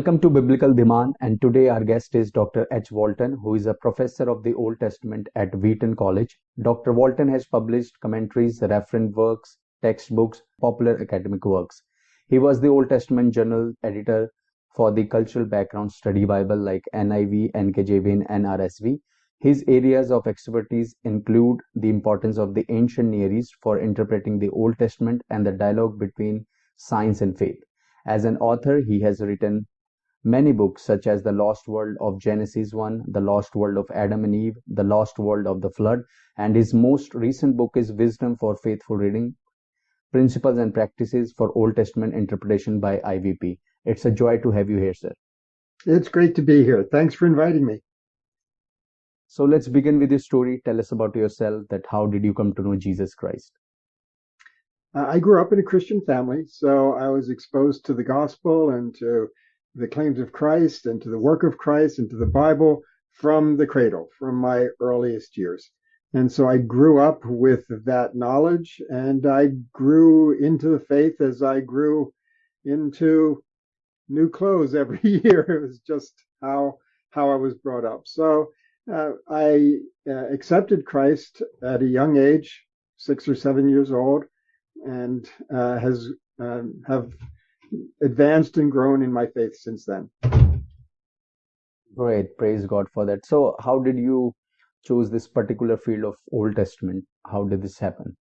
Welcome to Biblical Dhiman, and today our guest is Dr. H. Walton, who is a professor of the Old Testament at Wheaton College. Dr. Walton has published commentaries, reference works, textbooks, popular academic works. He was the Old Testament journal editor for the Cultural Background Study Bible like NIV, NKJV, and NRSV. His areas of expertise include the importance of the ancient Near East for interpreting the Old Testament and the dialogue between science and faith. As an author, he has written many books such as The Lost World of Genesis 1, The Lost World of Adam and Eve, The Lost World of the Flood, and his most recent book is Wisdom for Faithful Reading, Principles and Practices for Old Testament Interpretation by IVP. It's a joy to have you here, sir. It's great to be here. Thanks for inviting me. So let's begin with your story. Tell us about yourself, that how did you come to know Jesus Christ? I grew up in a Christian family, so I was exposed to the gospel and to the claims of Christ and to the work of Christ and to the Bible from the cradle, from my earliest years. And so I grew up with that knowledge, and I grew into the faith as I grew into new clothes every year. It was just how I was brought up. So I accepted Christ at a young age, 6 or 7 years old, and have advanced and grown in my faith since then. Great, praise God for that. So how did you choose this particular field of Old Testament? How did this happen?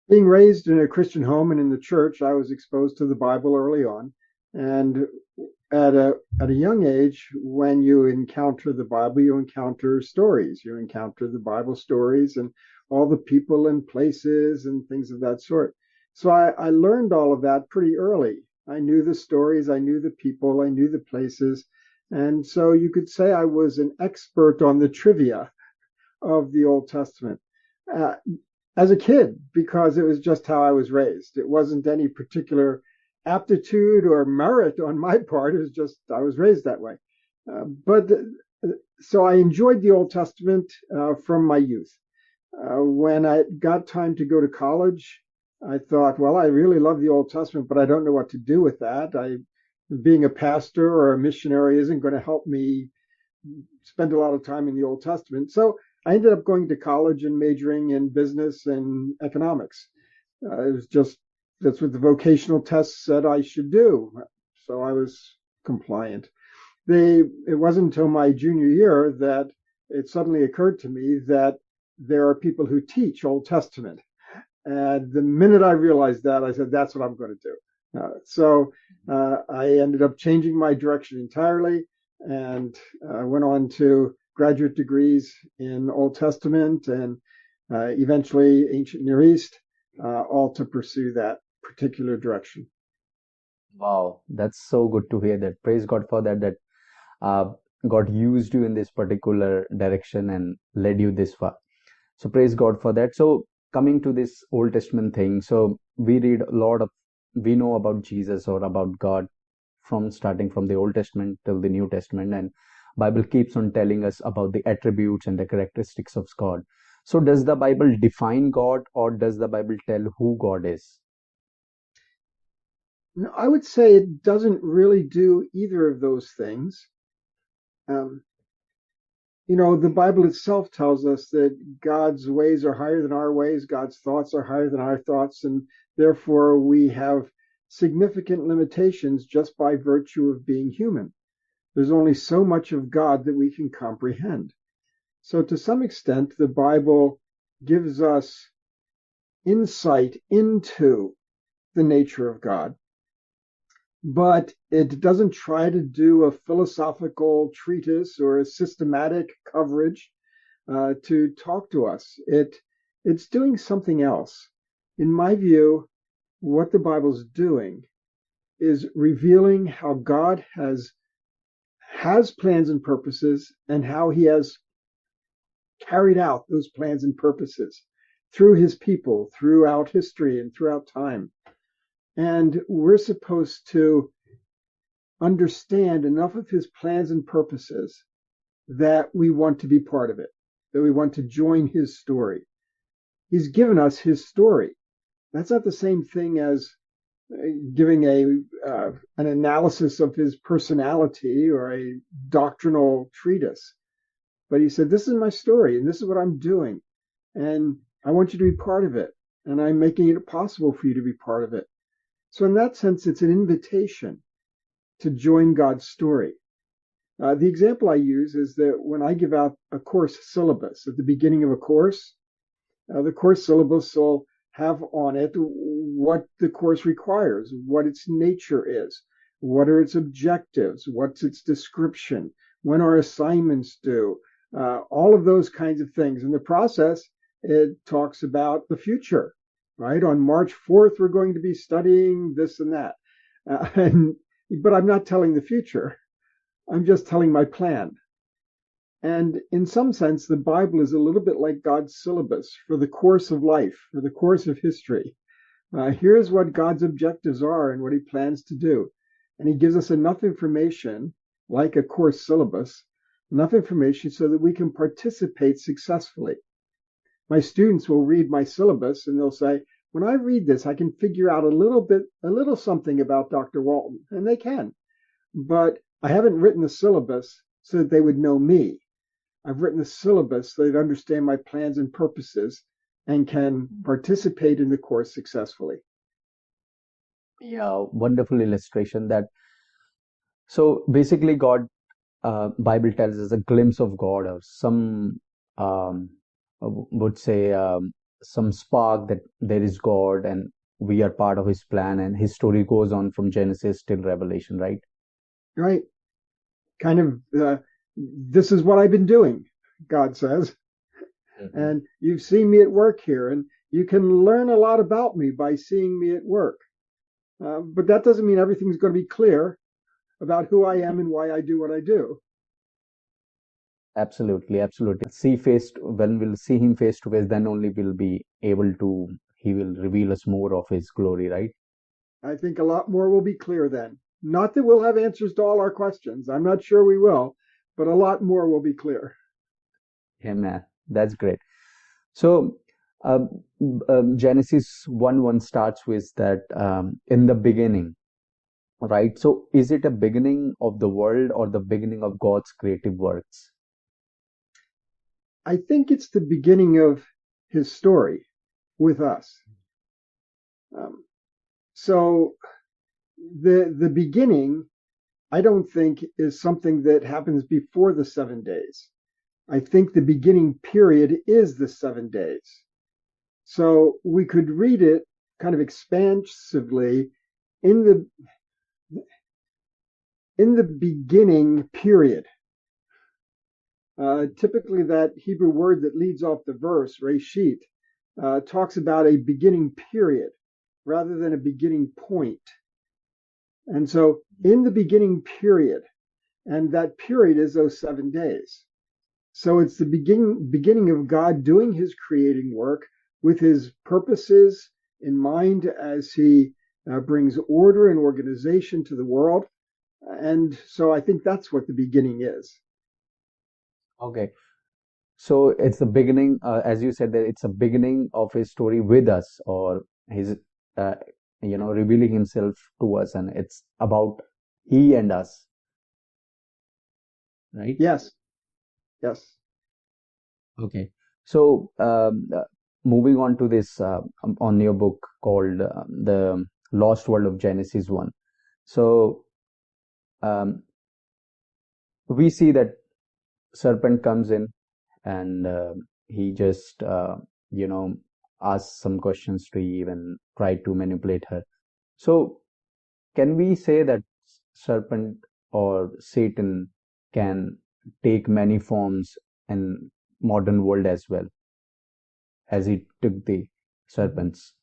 Being raised in a Christian home and in the church, I was exposed to the Bible early on. And at a young age, when you encounter the Bible, you encounter stories. You encounter the Bible stories and all the people and places and things of that sort. So I learned all of that pretty early. I knew the stories, I knew the people, I knew the places. And so you could say I was an expert on the trivia of the Old Testament as a kid, because it was just how I was raised. It wasn't any particular aptitude or merit on my part. It was just I was raised that way. So I enjoyed the Old Testament from my youth. When I got time to go to college, I thought, well, I really love the Old Testament, but I don't know what to do with that. Being a pastor or a missionary isn't going to help me spend a lot of time in the Old Testament. So I ended up going to college and majoring in business and economics. It was just, that's what the vocational test said I should do. So I was compliant. It wasn't until my junior year that it suddenly occurred to me that there are people who teach Old Testament. And the minute I realized that, I said, that's what I'm going to do. So I ended up changing my direction entirely and went on to graduate degrees in Old Testament and eventually Ancient Near East, all to pursue that particular direction. Wow, that's so good to hear that. Praise God for that, that God used you in this particular direction and led you this far. So praise God for that. So coming to this Old Testament thing, so we know about Jesus or about God from starting from the Old Testament till the New Testament, and Bible keeps on telling us about the attributes and the characteristics of God. So does the Bible define God, or does the Bible tell who God is? No, I would say it doesn't really do either of those things. The Bible itself tells us that God's ways are higher than our ways, God's thoughts are higher than our thoughts, and therefore we have significant limitations just by virtue of being human. There's only so much of God that we can comprehend. So to some extent, the Bible gives us insight into the nature of God, but it doesn't try to do a philosophical treatise or a systematic coverage to talk to us. It's doing something else. In my view, what the Bible's doing is revealing how God has plans and purposes and how he has carried out those plans and purposes through his people, throughout history and throughout time. And we're supposed to understand enough of his plans and purposes that we want to be part of it, that we want to join his story. He's given us his story. That's not the same thing as giving an analysis of his personality or a doctrinal treatise. But he said, this is my story and this is what I'm doing. And I want you to be part of it. And I'm making it possible for you to be part of it. So in that sense, it's an invitation to join God's story. The example I use is that when I give out a course syllabus at the beginning of a course, the course syllabus will have on it what the course requires, what its nature is, what are its objectives, what's its description, when are assignments due, all of those kinds of things. In the process, it talks about the future, right? On March 4th, we're going to be studying this and that. But I'm not telling the future. I'm just telling my plan. And in some sense, the Bible is a little bit like God's syllabus for the course of life, for the course of history. Here's what God's objectives are and what he plans to do. And he gives us enough information, like a course syllabus, enough information so that we can participate successfully. My students will read my syllabus and they'll say, when I read this, I can figure out a little something about Dr. Walton. And they can. But I haven't written the syllabus so that they would know me. I've written the syllabus so they'd understand my plans and purposes and can participate in the course successfully. Yeah, wonderful illustration that. So basically, Bible tells us a glimpse of God, or some would say some spark that there is God and we are part of his plan, and his story goes on from Genesis till Revelation, right? Right. Kind of, this is what I've been doing, God says. Mm-hmm. And you've seen me at work here, and you can learn a lot about me by seeing me at work. But that doesn't mean everything's going to be clear about who I am and why I do what I do. Absolutely, absolutely. When we'll see him face to face, then only we'll be able to, he will reveal us more of his glory, right? I think a lot more will be clear then. Not that we'll have answers to all our questions. I'm not sure we will, but a lot more will be clear. Amen. That's great. So, Genesis 1:1 starts with that in the beginning, right? So, is it a beginning of the world or the beginning of God's creative works? I think it's the beginning of his story with us. So the beginning, I don't think, is something that happens before the 7 days. I think the beginning period is the 7 days. So we could read it kind of expansively in the beginning period. Typically that Hebrew word that leads off the verse, reshit, talks about a beginning period rather than a beginning point. And so in the beginning period, and that period is those 7 days. So it's the beginning of God doing his creating work with his purposes in mind as he brings order and organization to the world. And so I think that's what the beginning is. Okay. So it's the beginning, as you said, that it's a beginning of his story with us, or his, revealing himself to us, and it's about he and us, right? Yes. Yes. Okay. So, moving on to this, on your book called The Lost World of Genesis 1. So, we see that serpent comes in and he just, asks some questions to Eve and tried to manipulate her. So, can we say that serpent or Satan can take many forms in modern world as well, as he took the serpents?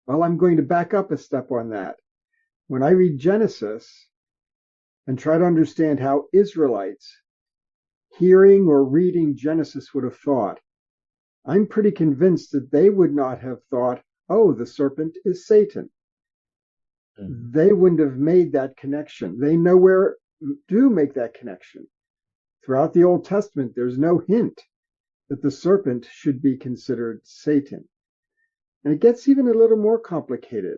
Well, I'm going to back up a step on that. When I read Genesis and try to understand how Israelites hearing or reading Genesis would have thought, I'm pretty convinced that they would not have thought, oh, the serpent is Satan. Mm-hmm. They wouldn't have made that connection. They nowhere do make that connection. Throughout the Old Testament, there's no hint that the serpent should be considered Satan. And it gets even a little more complicated.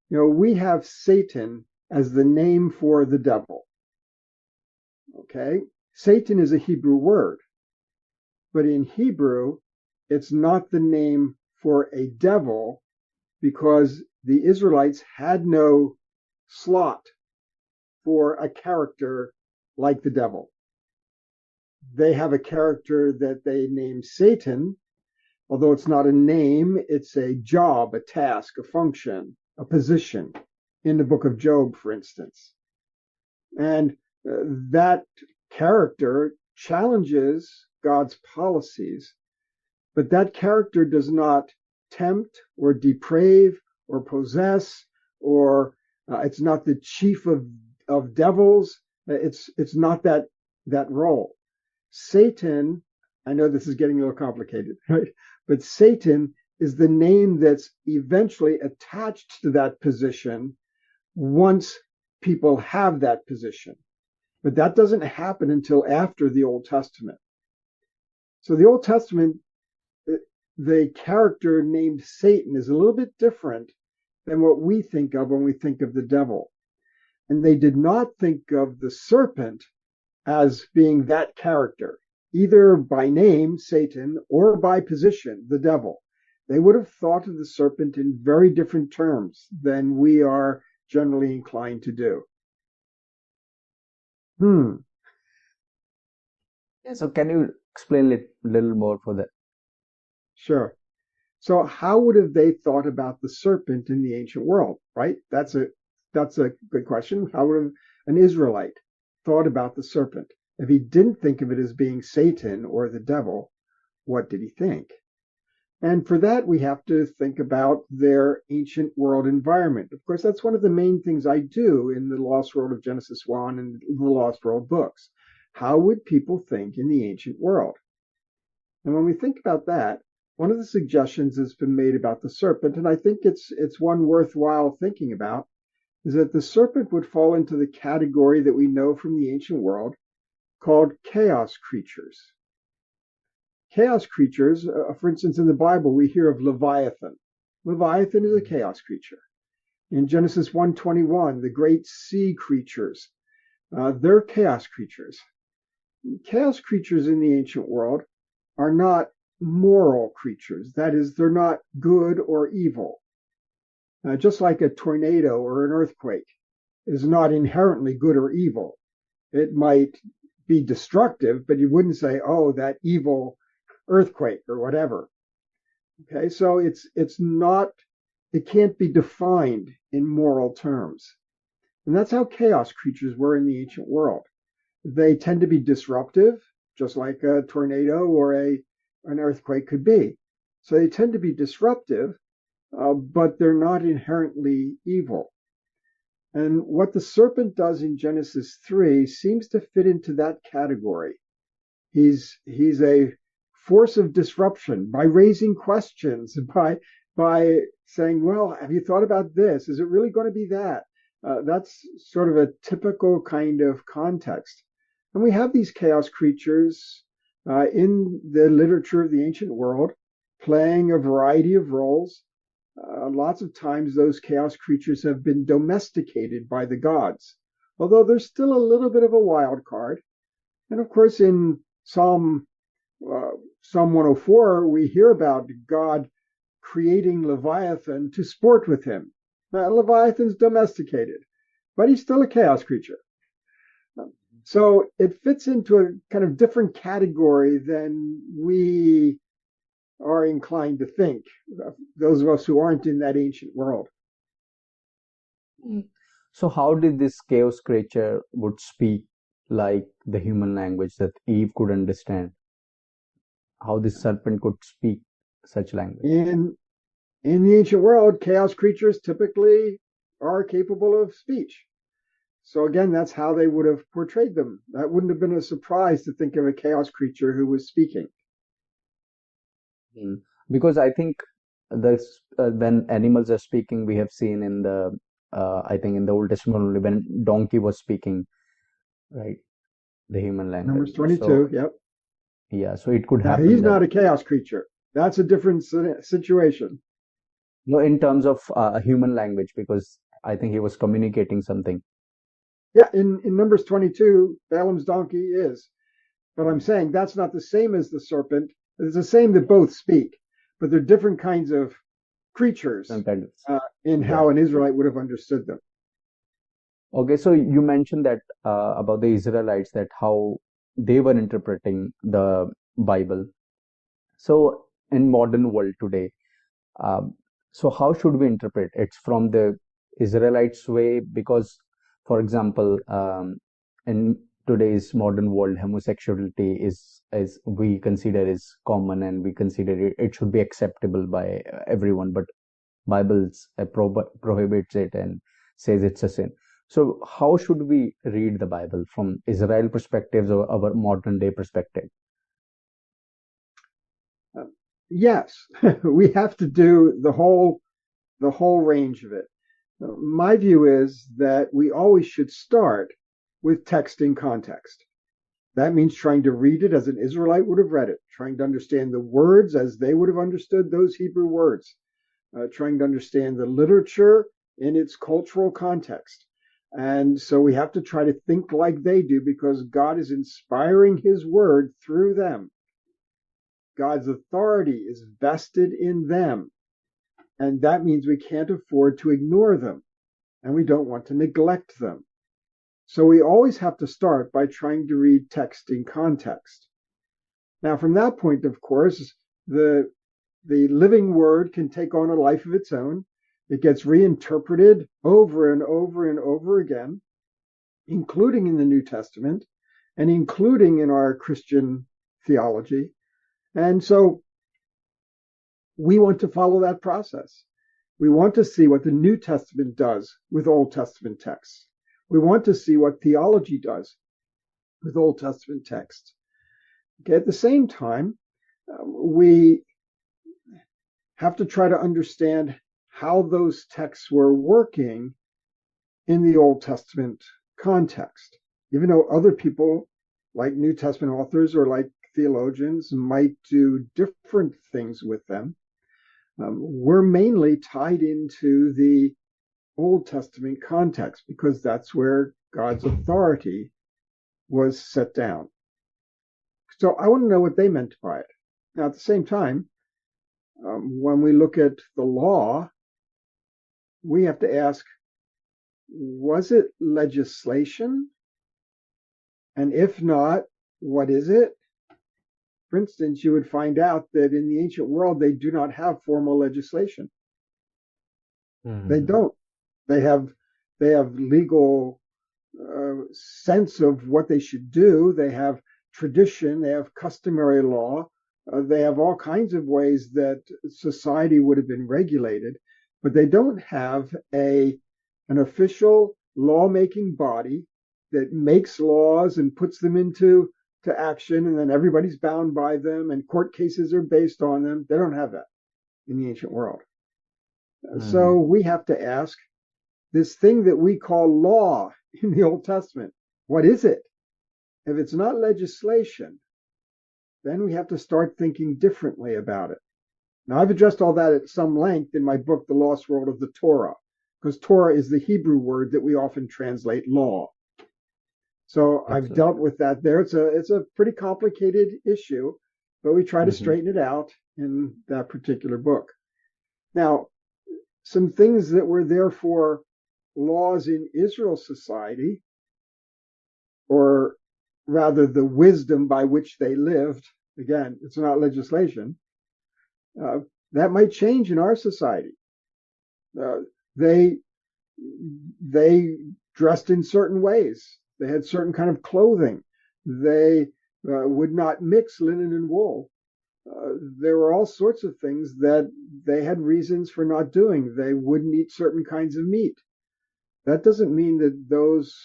We have Satan as the name for the devil. Okay? Satan is a Hebrew word, but in Hebrew, it's not the name for a devil because the Israelites had no slot for a character like the devil. They have a character that they name Satan, although it's not a name, it's a job, a task, a function, a position in the book of Job, for instance. And that character challenges God's policies, but that character does not tempt or deprave or possess, or it's not the chief of devils. It's not that role. Satan, I know this is getting a little complicated, right? But Satan is the name that's eventually attached to that position once people have that position. But that doesn't happen until after the Old Testament. So the Old Testament, the character named Satan is a little bit different than what we think of when we think of the devil. And they did not think of the serpent as being that character, either by name, Satan, or by position, the devil. They would have thought of the serpent in very different terms than we are generally inclined to do. Yeah, so can you explain it a little more for that? Sure. So how would have they thought about the serpent in the ancient world, right? That's a good question. How would have an Israelite thought about the serpent? If he didn't think of it as being Satan or the devil, what did he think? And for that, we have to think about their ancient world environment. Of course, that's one of the main things I do in the Lost World of Genesis 1 and the Lost World books. How would people think in the ancient world? And when we think about that, one of the suggestions that's been made about the serpent, and I think it's one worthwhile thinking about, is that the serpent would fall into the category that we know from the ancient world called chaos creatures. Chaos creatures, for instance, in the Bible, we hear of Leviathan. Leviathan is a chaos creature. In Genesis 1:21, the great sea creatures, they're chaos creatures. Chaos creatures in the ancient world are not moral creatures. That is, they're not good or evil. Just like a tornado or an earthquake is not inherently good or evil. It might be destructive, but you wouldn't say, oh, that evil earthquake or whatever. Okay, so it can't be defined in moral terms. And that's how chaos creatures were in the ancient world. They tend to be disruptive, just like a tornado or an earthquake could be. So they tend to be disruptive, but they're not inherently evil. And what the serpent does in Genesis 3 seems to fit into that category. He's a force of disruption by raising questions, by saying, well, have you thought about this? Is it really going to be that? That's sort of a typical kind of context. And we have these chaos creatures in the literature of the ancient world playing a variety of roles. Lots of times those chaos creatures have been domesticated by the gods, although there's still a little bit of a wild card. And of course, in Psalm 104, we hear about God creating Leviathan to sport with him. Leviathan's domesticated, but he's still a chaos creature. So it fits into a kind of different category than we are inclined to think, those of us who aren't in that ancient world. So how did this chaos creature would speak like the human language that Eve could understand? How this serpent could speak such language? In the ancient world, chaos creatures typically are capable of speech. So again, that's how they would have portrayed them. That wouldn't have been a surprise to think of a chaos creature who was speaking. Because I think when animals are speaking, we have seen in the I think in the Old Testament only when donkey was speaking, right? The human language. Numbers 22, yep. Yeah, so it could Now, happen he's that not a chaos creature. That's a different situation. No, in terms of human language, because I think he was communicating something. Yeah, in Numbers 22, Balaam's donkey is. But I'm saying that's not the same as the serpent. It's the same that both speak, but they're different kinds of creatures Some kind of, in yeah. how an Israelite would have understood them. Okay, so you mentioned that about the Israelites, that how they were interpreting the Bible. So in modern world today, um, so how should we interpret? It's from the Israelites' way because, for example, in today's modern world, homosexuality is we consider is common and we consider it should be acceptable by everyone. But Bibles prohibits it and says it's a sin. So how should we read the Bible from Israel perspectives or our modern day perspective? Uh, yes, we have to do the whole range of it. My view is that we always should start with text in context. That means trying to read it as an Israelite would have read it, trying to understand the words as they would have understood those Hebrew words, trying to understand the literature in its cultural context. And so we have to try to think like they do because God is inspiring his word through them. God's authority is vested in them. And that means we can't afford to ignore them and we don't want to neglect them. So we always have to start by trying to read text in context. Now, from that point, of course, the living word can take on a life of its own. It gets reinterpreted over and over and over again, including in the New Testament and including in our Christian theology. And so we want to follow that process. We want to see what the New Testament does with Old Testament texts. We want to see what theology does with Old Testament texts. Okay, at the same time, we have to try to understand how those texts were working in the Old Testament context. Even though other people, like New Testament authors or like theologians, might do different things with them, we're mainly tied into the Old Testament context because that's where God's authority was set down. So I want to know what they meant by it. Now, at the same time, when we look at the law, we have to ask, was it legislation? And if not, what is it? For instance, you would find out that in the ancient world, they do not have formal legislation. They Hmm. don't. They have they have legal sense of what they should do. They have tradition. They have customary law. They have all kinds of ways that society would have been regulated, but they don't have an official lawmaking body that makes laws and puts them into action, and then everybody's bound by them, and court cases are based on them. They don't have that in the ancient world. So Hmm. we have to ask this thing that we call law in the Old Testament. What is it? If it's not legislation, then we have to start thinking differently about it. Now, I've addressed all that at some length in my book, The Lost World of the Torah, because Torah is the Hebrew word that we often translate law. So I've Excellent. dealt with that there. It's a pretty complicated issue, but we try to Hmm. straighten it out in that particular book. Now, some things that were therefore laws in Israel society, or rather the wisdom by which they lived, again, it's not legislation, uh, that might change in our society. Uh, they they dressed in certain ways. They had certain kind of clothing. They would not mix linen and wool. There were all sorts of things that they had reasons for not doing. They wouldn't eat certain kinds of meat. That doesn't mean that those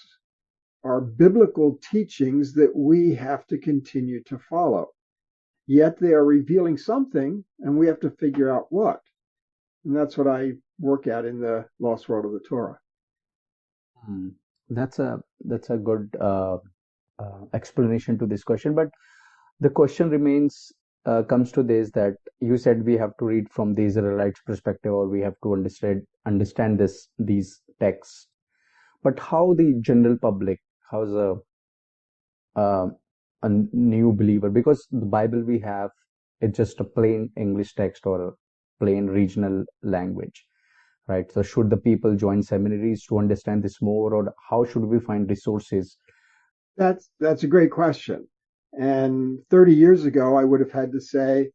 are biblical teachings that we have to continue to follow. Yet they are revealing something, and we have to figure out what. And that's what I work at in the Lost World of the Torah. Hmm. That's a good explanation to this question, but the question remains: comes to this, that you said we have to read from the Israelites' perspective, or we have to understand these texts. But how the general public, how's uh, a new believer? Because the Bible we have, it's just a plain English text or a plain regional language, right? So should the people join seminaries to understand this more, or how should we find resources? That's a great question. And 30 years ago, I would have had to say,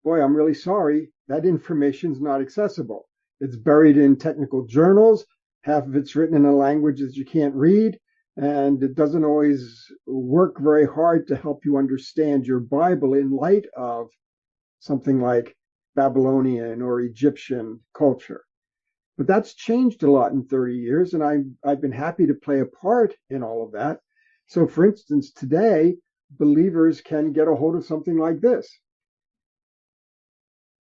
boy, I'm really sorry, that information's not accessible. It's buried in technical journals. Half of it's written in a language that you can't read, and it doesn't always work very hard to help you understand your Bible in light of something like Babylonian or Egyptian culture. But that's changed a lot in 30 years, and I've been happy to play a part in all of that. So, for instance, today, believers can get a hold of something like this,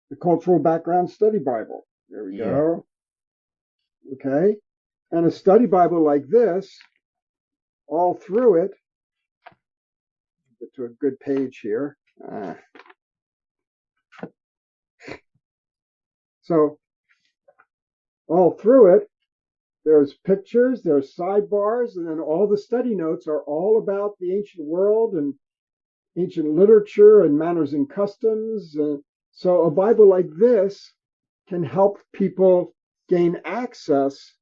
the Cultural Background Study Bible. There we Yeah. go. Okay. And a study Bible like this, all through it, get to a good page here. So, all through it, there's pictures, there's sidebars, and then all the study notes are all about the ancient world and ancient literature and manners and customs. So a Bible like this can help people gain access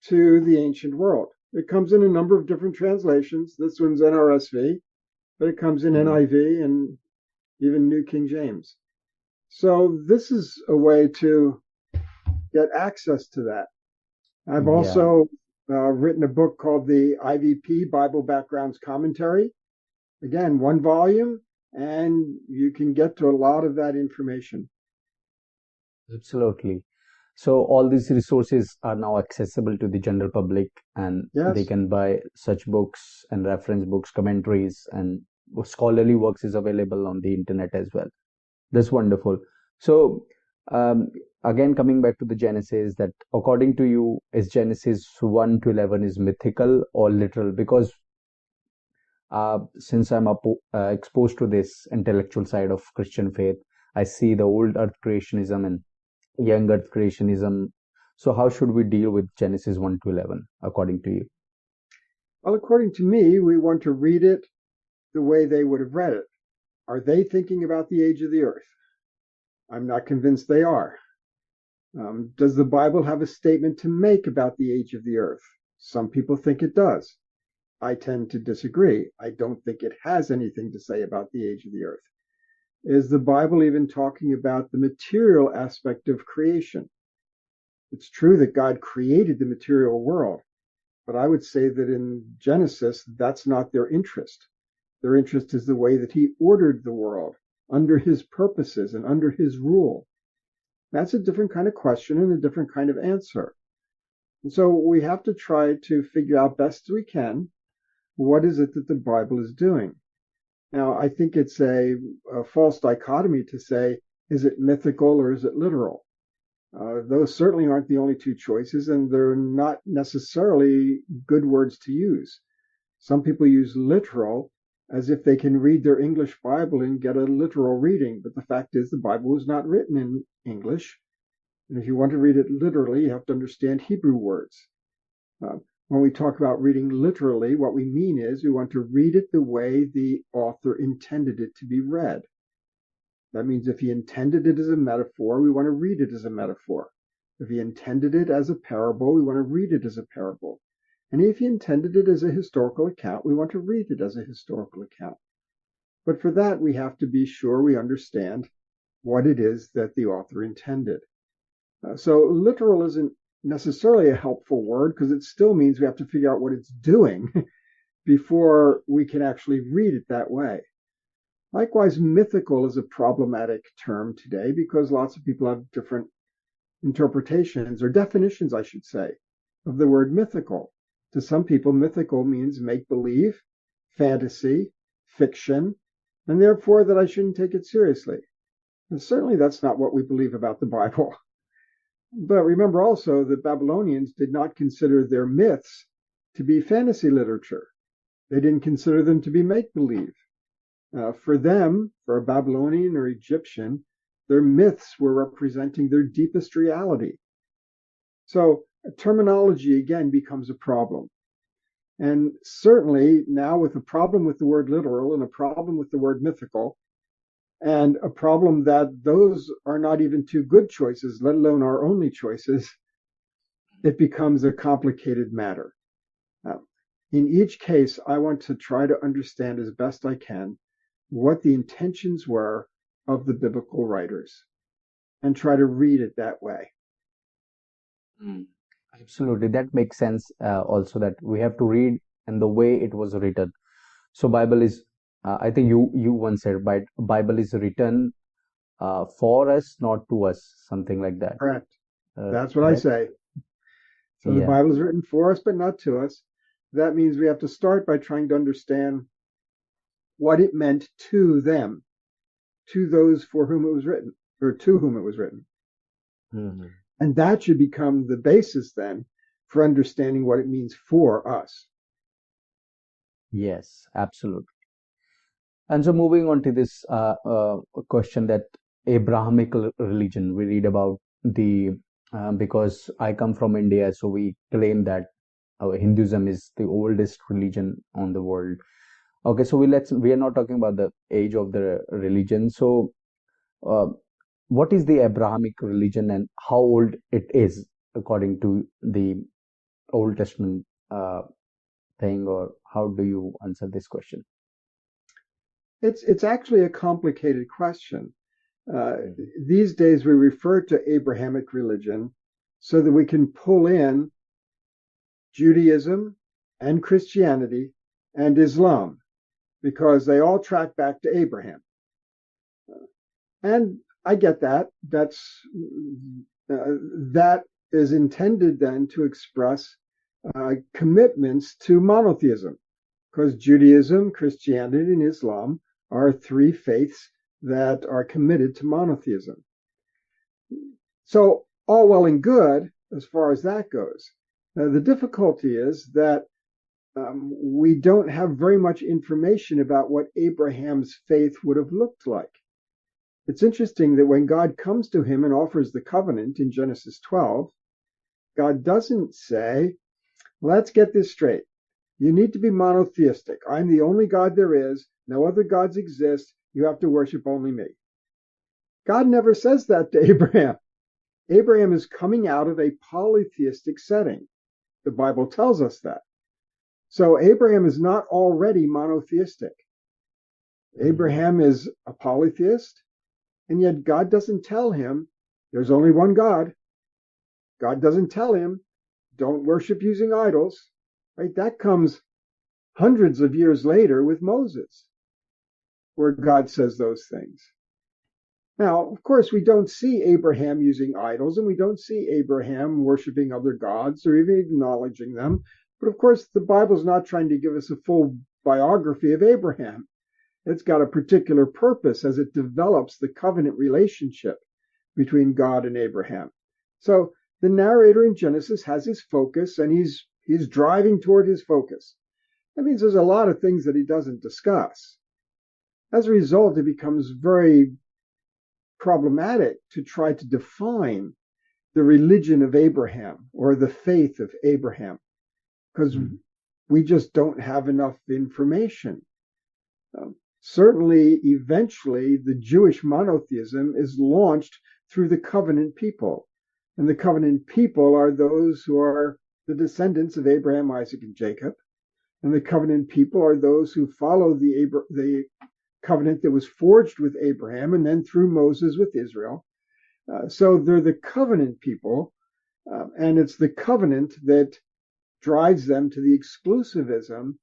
to the ancient world. It comes in a number of different translations. This one's NRSV, but it comes in Mhm. NIV and even New King James. So this is a way to get access to that. I've Yeah. also written a book called the IVP Bible Backgrounds Commentary. Again, one volume, and you can get to a lot of that information. Absolutely. So all these resources are now accessible to the general public, and they Yes, can buy such books and reference books, commentaries, and scholarly works is available on the internet as well. That's wonderful. So um, again, coming back to the Genesis, that according to you, is Genesis 1 to 11 is mythical or literal? Because since exposed to this intellectual side of Christian faith, I see the old earth creationism and young earth creationism. So how should we deal with Genesis 1 to 11 according to you? well, according to me, we want to read it the way they would have read it. Are they thinking about the age of the earth? I'm not convinced they are. Does the Bible have a statement to make about the age of the earth? Some people think it does. I tend to disagree. I don't think it has anything to say about the age of the earth. Is the Bible even talking about the material aspect of creation? It's true that God created the material world, but I would say that in Genesis, that's not their interest. Their interest is the way that he ordered the world under his purposes and under his rule. That's a different kind of question and a different kind of answer. And so we have to try to figure out best we can what is it that the Bible is doing. Now, I think it's a false dichotomy to say, is it mythical or is it literal? Those certainly aren't the only two choices, and they're not necessarily good words to use. Some people use literal as if they can read their English Bible and get a literal reading, but the fact is the Bible was not written in English. And if you want to read it literally, you have to understand Hebrew words. When we talk about reading literally, what we mean is we want to read it the way the author intended it to be read. That means if he intended it as a metaphor, we want to read it as a metaphor. If he intended it as a parable, we want to read it as a parable. And if he intended it as a historical account, we want to read it as a historical account. But for that, we have to be sure we understand what it is that the author intended. So literal isn't necessarily a helpful word because it still means we have to figure out what it's doing before we can actually read it that way. Likewise, mythical is a problematic term today because lots of people have different interpretations or definitions, I should say, of the word mythical. To some people, mythical means make believe, fantasy, fiction, and therefore that I shouldn't take it seriously. And certainly that's not what we believe about the Bible. But remember also that Babylonians did not consider their myths to be fantasy literature. They didn't consider them to be make believe. For them, for a Babylonian or Egyptian, their myths were representing their deepest reality. So terminology again becomes a problem. And certainly now with a problem with the word literal and a problem with the word mythical, and a problem that those are not even two good choices, let alone our only choices, it becomes a complicated matter. In each case, I want to try to understand as best I can what the intentions were of the biblical writers and try to read it that way. Mm. Absolutely, that makes sense. Also, that we have to read in the way it was written. So, Bible is, I think you once said, Bible is written for us, not to us, something like that. Correct. That's what I Correct? say. So the Yeah. Bible is written for us, but not to us. That means we have to start by trying to understand what it meant to them, to those for whom it was written, or to whom it was written. Mhm. And that should become the basis then for understanding what it means for us. Yes, absolutely. And so, moving on to this question that Abrahamic religion, we read about the because I come from India, so we claim that Hinduism is the oldest religion on the world. Okay, so we are not talking about the age of the religion. So, uh, what is the Abrahamic religion and how old it is according to the Old Testament thing, or how do you answer this question? It's actually a complicated question. These days we refer to Abrahamic religion so that we can pull in Judaism and Christianity and Islam because they all track back to Abraham. And I get that. That is intended then to express commitments to monotheism, because Judaism, Christianity, and Islam are three faiths that are committed to monotheism. So all well and good as far as that goes. The difficulty is that we don't have very much information about what Abraham's faith would have looked like. It's interesting that when God comes to him and offers the covenant in Genesis 12, God doesn't say, let's get this straight. You need to be monotheistic. I'm the only God there is. No other gods exist. You have to worship only me. God never says that to Abraham. Abraham is coming out of a polytheistic setting. The Bible tells us that. So Abraham is not already monotheistic. Abraham is a polytheist, and yet God doesn't tell him there's only one God. God doesn't tell him don't worship using idols. Right? That comes hundreds of years later with Moses, where God says those things. Now, of course, we don't see Abraham using idols, and we don't see Abraham worshiping other gods or even acknowledging them. But of course, the Bible's not trying to give us a full biography of Abraham. It's got a particular purpose as it develops the covenant relationship between God and Abraham. So the narrator in Genesis has his focus, and he's driving toward his focus. That means there's a lot of things that he doesn't discuss. As a result, it becomes very problematic to try to define the religion of Abraham or the faith of Abraham because we just don't have enough information. Certainly, eventually, the Jewish monotheism is launched through the covenant people. And the covenant people are those who are the descendants of Abraham, Isaac, and Jacob. And the covenant people are those who follow the covenant that was forged with Abraham and then through Moses with Israel. So they're the covenant people, and it's the covenant that drives them to the exclusivism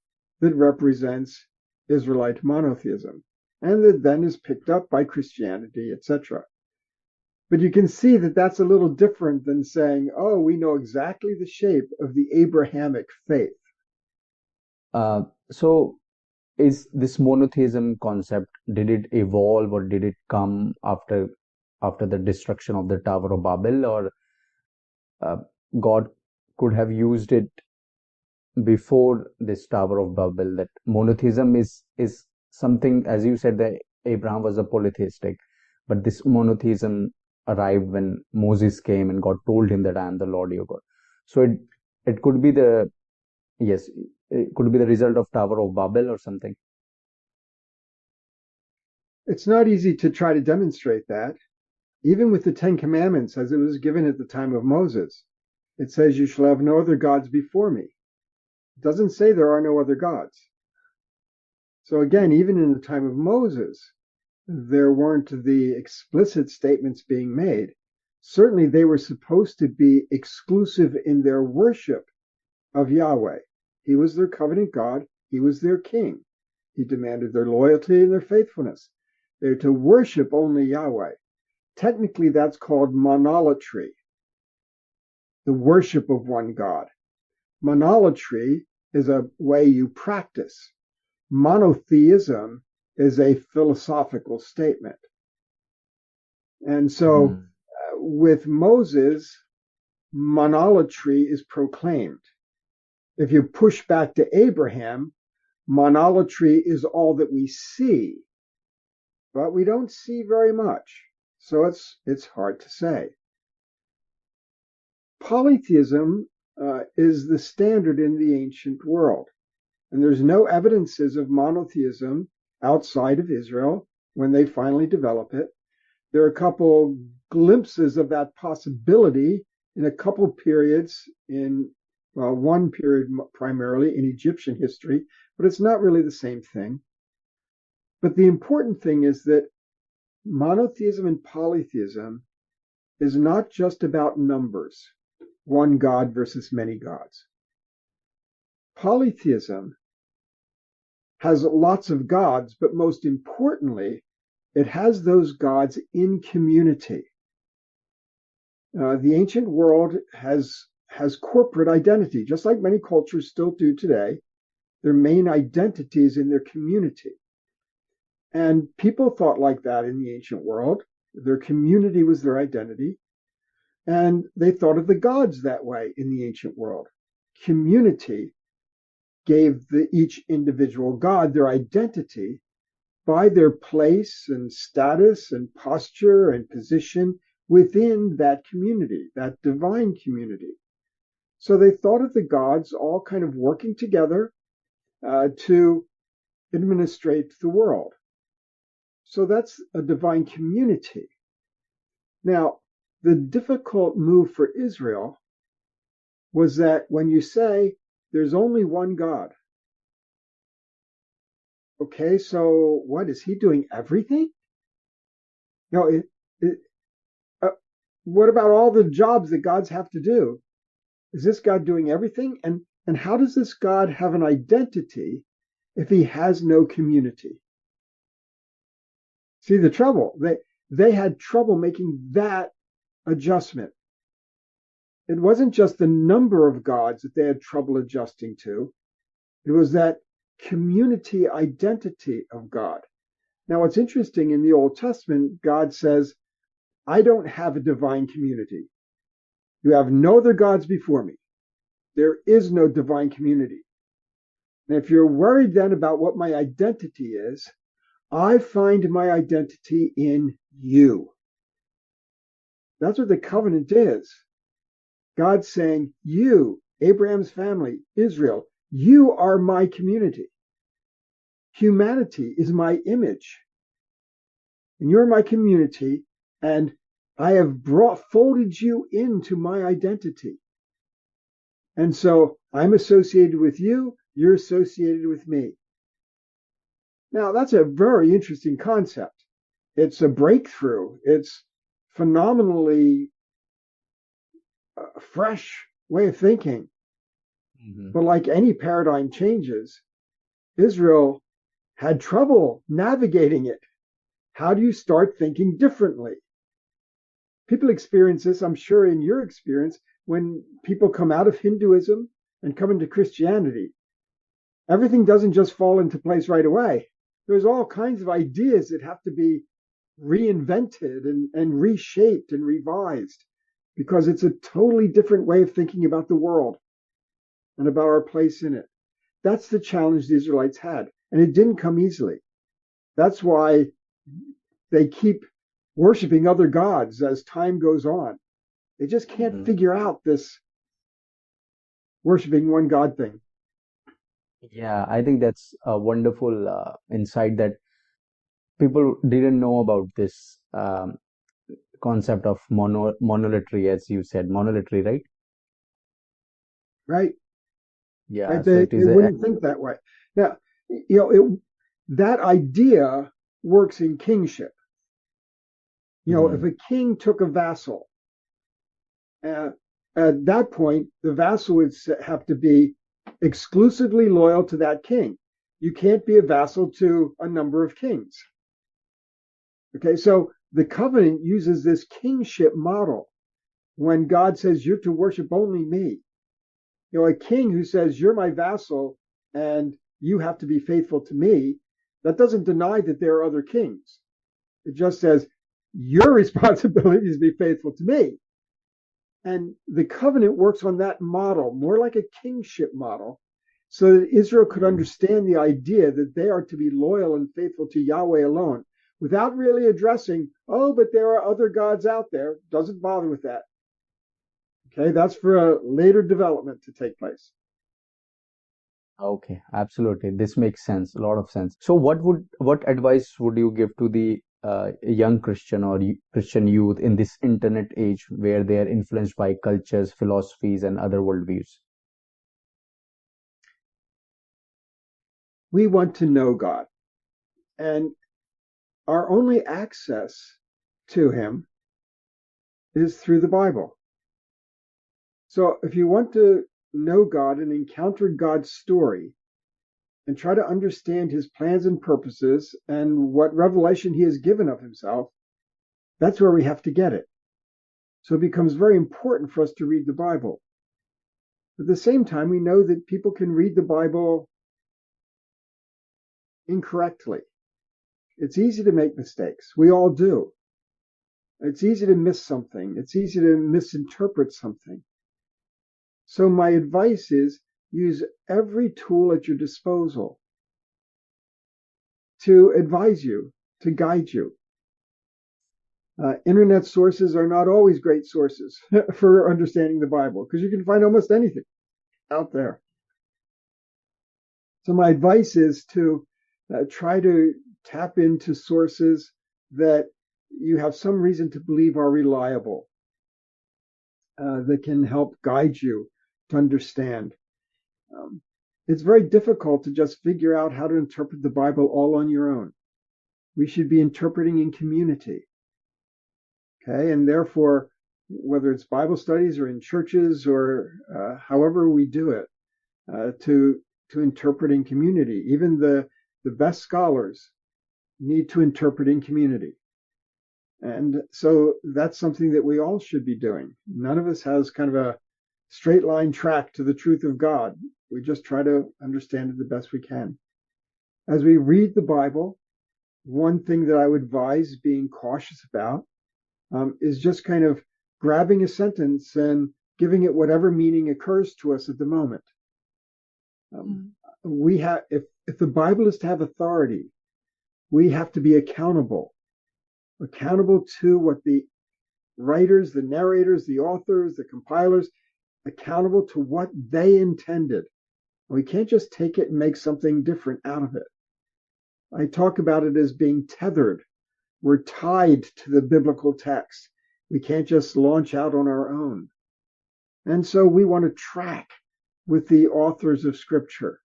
that represents Israelite monotheism, and that then is picked up by Christianity, etc. But you can see that that's a little different than saying, oh, we know exactly the shape of the Abrahamic faith. So, is this monotheism concept, did it evolve or did it come after the destruction of the Tower of Babel, or uh, God could have used it before this Tower of Babel? That monotheism is something, as you said, that Abraham was a polytheistic, but this monotheism arrived when Moses came and God told him that I am the Lord your God. So it could be the, yes, it could be the result of Tower of Babel or something. It's not easy to try to demonstrate that. Even with the Ten Commandments, as it was given at the time of Moses, it says, "You shall have no other gods before me." It doesn't say there are no other gods. So again, even in the time of Moses, there weren't the explicit statements being made. Certainly, they were supposed to be exclusive in their worship of Yahweh. He was their covenant God. He was their king. He demanded their loyalty and their faithfulness. They're to worship only Yahweh. Technically, that's called monolatry, the worship of one God. Monolatry is a way you practice. Monotheism is a philosophical statement. And so with Moses, monolatry is proclaimed. If you push back to Abraham, monolatry is all that we see, but we don't see very much. So it's hard to say. Polytheism is the standard in the ancient world. And there's no evidences of monotheism outside of Israel when they finally develop it. There are a couple glimpses of that possibility in a couple periods in, well, one period primarily in Egyptian history, but it's not really the same thing. But the important thing is that monotheism and polytheism is not just about numbers, one God versus many gods. Polytheism has lots of gods, but most importantly, it has those gods in community. The ancient world has corporate identity, just like many cultures still do today. Their main identity is in their community. And people thought like that in the ancient world. Their community was their identity. And they thought of the gods that way in the ancient world. Community gave each individual god their identity by their place and status and posture and position within that community, that divine community. So they thought of the gods all kind of working together to administrate the world. So that's a divine community. Now, the difficult move for Israel was that when you say there's only one God, okay, so what, is he doing everything? No, what about all the jobs that gods have to do? Is this God doing everything? And how does this God have an identity if he has no community? See the trouble. They had trouble making that adjustment. It wasn't just the number of gods that they had trouble adjusting to. It was that community identity of God. Now, what's interesting in the Old Testament, God says, I don't have a divine community. You have no other gods before me. There is no divine community. And if you're worried then about what my identity is, I find my identity in you. That's what the covenant is. God's saying, you, Abraham's family, Israel, you are my community. Humanity is my image. And you're my community, and I have folded you into my identity. And so I'm associated with you, you're associated with me. Now, that's a very interesting concept. It's a breakthrough. It's phenomenally fresh way of thinking. Mm-hmm. But like any paradigm changes, Israel had trouble navigating it. How do you start thinking differently? People experience this, I'm sure, in your experience, when people come out of Hinduism and come into Christianity. Everything doesn't just fall into place right away. There's all kinds of ideas that have to be reinvented and reshaped and revised, because it's a totally different way of thinking about the world and about our place in it. That's the challenge the Israelites had, and it didn't come easily. That's why they keep worshiping other gods as time goes on. They just can't Mhm. figure out this worshiping one God thing. Yeah, I think that's a wonderful insight that people didn't know about this concept of monolatry, as you said, monolatry, right? Right? Yeah, Right? so it They is a wouldn't think that way. Now, that idea works in kingship. If mhm, a king took a vassal, uh, at that point, the vassal would have to be exclusively loyal to that king. You can't be a vassal to a number of kings. Okay, so the covenant uses this kingship model when God says you're to worship only me. A king who says you're my vassal and you have to be faithful to me, that doesn't deny that there are other kings. It just says your responsibility is to be faithful to me. And the covenant works on that model, more like a kingship model, so that Israel could mhm. understand the idea that they are to be loyal and faithful to Yahweh alone without really addressing, oh, but there are other gods out there. Doesn't bother with that. Okay, that's for a later development to take place. Okay, absolutely. This makes sense, a lot of sense. So what advice would you give to the young Christian or Christian youth in this internet age where they are influenced by cultures, philosophies, and other worldviews? We want to know God, and our only access to Him is through the Bible. So if you want to know God and encounter God's story, and try to understand his plans and purposes and what revelation he has given of himself, that's where we have to get it. So it becomes very important for us to read the Bible. At the same time, we know that people can read the Bible incorrectly. It's easy to make mistakes. We all do. It's easy to miss something. It's easy to misinterpret something. So my advice is use every tool at your disposal to advise you, to guide you. Internet sources are not always great sources for understanding the Bible because you can find almost anything out there. So my advice is to try to tap into sources that you have some reason to believe are reliable, that can help guide you to understand. Um, it's very difficult to just figure out how to interpret the Bible all on your own. We should be interpreting in community. Okay, and therefore, whether it's Bible studies or in churches or however we do it, to interpret in community. Even the best scholars need to interpret in community, and so that's something that we all should be doing. None of us has kind of a straight line track to the truth of God. We just try to understand it the best we can. As we read the Bible, one thing that I would advise being cautious about is just kind of grabbing a sentence and giving it whatever meaning occurs to us at the moment. We have, if the Bible is to have authority, we have to be accountable to what the writers, the narrators, the authors, the compilers, accountable to what they intended. We can't just take it and make something different out of it. I talk about it as being tethered. We're tied to the biblical text. We can't just launch out on our own. And so we want to track with the authors of Scripture.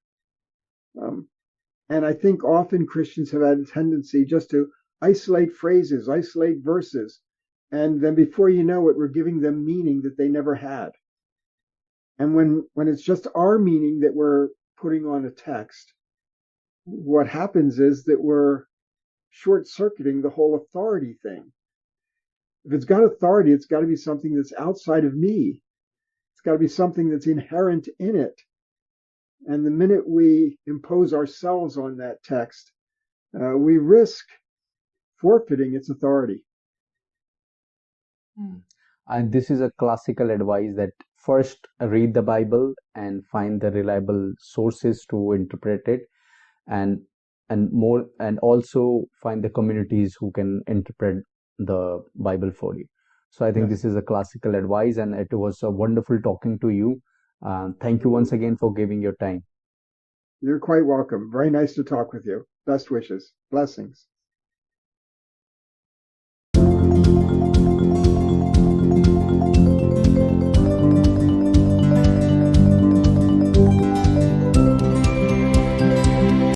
Um, and I think often Christians have had a tendency just to isolate phrases, isolate verses, and then before you know it, we're giving them meaning that they never had. And when it's just our meaning that we're putting on a text, what happens is that we're short circuiting the whole authority thing. If it's got authority, it's got to be something that's outside of me. It's got to be something that's inherent in it. And the minute we impose ourselves on that text, we risk forfeiting its authority. Mm. And this is a classical advice that first read the Bible and find the reliable sources to interpret it. And and also find the communities who can interpret the Bible for you. So I think Yes. this is a classical advice, and it was a wonderful talking to you. Thank you once again for giving your time. You're quite welcome. Very nice to talk with you. Best wishes. Blessings.